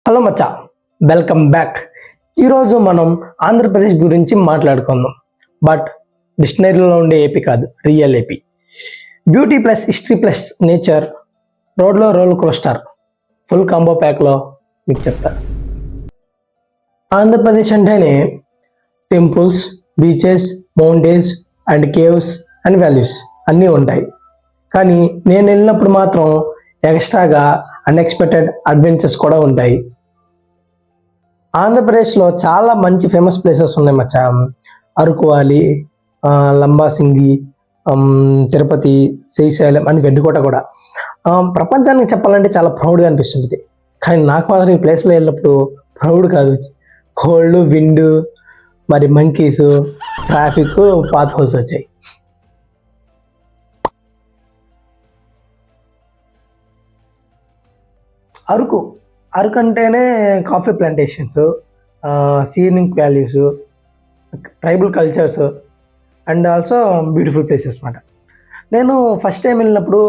Hello మచ్చా, welcome back. ఈరోజు మనం ఆంధ్రప్రదేశ్ గురించి మాట్లాడుకుందాం. బట్ డిక్షనరీలో ఉండే ఏపీ కాదు, real AP. Beauty plus history plus nature, రోడ్లో రోల్ కోస్టర్, ఫుల్ కాంబో ప్యాక్లో మీకు చెప్తా. ఆంధ్రప్రదేశ్ అంటేనే temples, beaches, mountains and caves and valleys అన్నీ ఉంటాయి. కానీ నేను వెళ్ళినప్పుడు మాత్రం ఎక్స్ట్రాగా అన్ఎక్స్పెక్టెడ్ అడ్వెంచర్స్ కూడా ఉంటాయి. ఆంధ్రప్రదేశ్లో చాలా మంచి ఫేమస్ ప్లేసెస్ ఉన్నాయి మచ్చా. అరకు వ్యాలీ, లంబాసింగి, తిరుపతి, శ్రీశైలం అని గండికోట కూడా. ప్రపంచానికి చెప్పాలంటే చాలా ప్రౌడ్గా అనిపిస్తుంది. కానీ నాకు మాత్రం ఈ ప్లేస్లో వెళ్ళినప్పుడు ప్రౌడ్ కాదు, కోల్డ్, విండ్, మరి మంకీస్, ట్రాఫిక్, పాత్ హోల్స్ వచ్చాయి. అరకు అంటేనే coffee plantations, scenic valleys, tribal cultures and also beautiful places అన్నమాట. నేను ఫస్ట్ టైం వెళ్ళినప్పుడు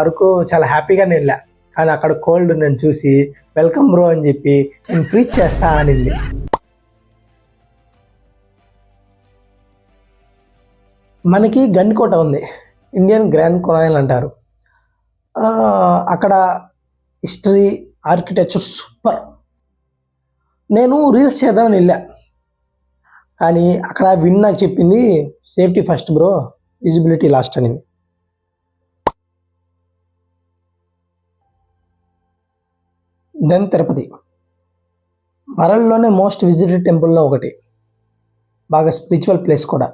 అరకు చాలా హ్యాపీగానే వెళ్ళా. కానీ అక్కడ కోల్డ్ నేను చూసి వెల్కమ్ బ్రో అని చెప్పి నేను ఫ్రీజ్ చేస్తా అనింది. మనకి గండికోట ఉంది, ఇండియన్ గ్రాండ్ కొనాయిల్ అంటారు. అక్కడ హిస్టరీ, ఆర్కిటెక్చర్ సూపర్. నేను రీల్స్ చేద్దామని వెళ్ళా, కానీ అక్కడ విన్ నాకు చెప్పింది safety first bro, visibility last అనింది. దెన్ తిరుపతి, వరల్డ్లోనే మోస్ట్ విజిటెడ్ టెంపుల్లో ఒకటి, బాగా స్పిరిచువల్ ప్లేస్ కూడా.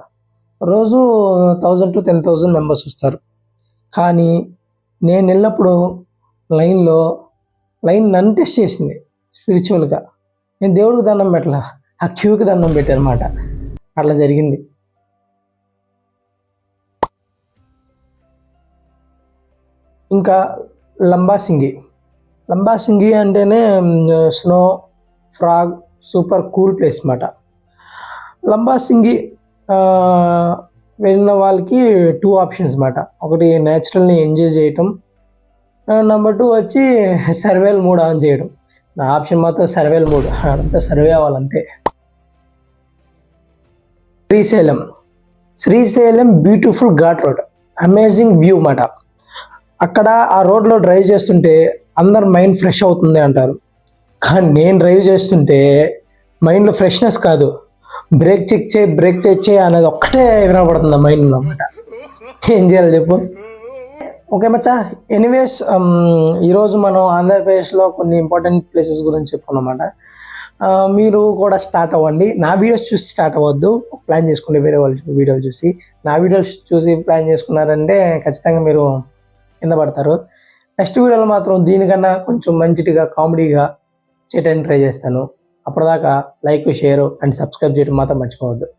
రోజు 1000 to 10,000 మెంబర్స్ వస్తారు. కానీ నేను వెళ్ళినప్పుడు లైన్ నన్ను టెస్ట్ చేసింది స్పిరిచువల్గా. నేను దేవుడికి దండం పెట్టలా, ఆ క్యూకి దండం పెట్టానమాట. అట్లా జరిగింది. ఇంకా లంబాసింగి అంటేనే snow, frog, super cool place అన్నమాట. లంబాసింగి వెళ్ళిన వాళ్ళకి 2 ఆప్షన్స్ అన్నమాట. ఒకటి నేచురల్ని ఎంజాయ్ చేయటం, నెంబర్ 2 వచ్చి సర్వేల్ మూడ్ ఆన్ చేయడం. నా ఆప్షన్ మాత్రం సర్వేల్ మూడ్, అంతా సర్వే అవ్వాలంతే. Srisailam beautiful ghat road, amazing view అన్నమాట. అక్కడ ఆ రోడ్లో డ్రైవ్ చేస్తుంటే అందరు మైండ్ ఫ్రెష్ అవుతుంది అంటారు. కానీ నేను డ్రైవ్ చేస్తుంటే మైండ్లో ఫ్రెష్నెస్ కాదు, బ్రేక్ చెక్ చేయి అనేది ఒక్కటే వినపడుతుంది మైండ్లో అన్నమాట. ఏం చేయాలి చెప్పు. ఓకే మచ్చా, ఎనీవేస్ ఈరోజు మనం ఆంధ్రప్రదేశ్లో కొన్ని ఇంపార్టెంట్ ప్లేసెస్ గురించి చెప్పుకున్నమాట. మీరు కూడా స్టార్ట్ అవ్వండి. నా వీడియోస్ చూసి స్టార్ట్ అవ్వద్దు, ప్లాన్ చేసుకోండి. వేరే వాళ్ళ వీడియోలు చూసి, నా వీడియోస్ చూసి ప్లాన్ చేసుకున్నారంటే ఖచ్చితంగా మీరు కింద పడతారు. నెక్స్ట్ వీడియోలో మాత్రం దీనికన్నా కొంచెం మంచిగా కామెడీగా చేయడానికి ట్రై చేస్తాను. అప్పటిదాకా లైక్, షేర్ అండ్ సబ్స్క్రైబ్ చేయడం మాత్రం మర్చిపోవద్దు.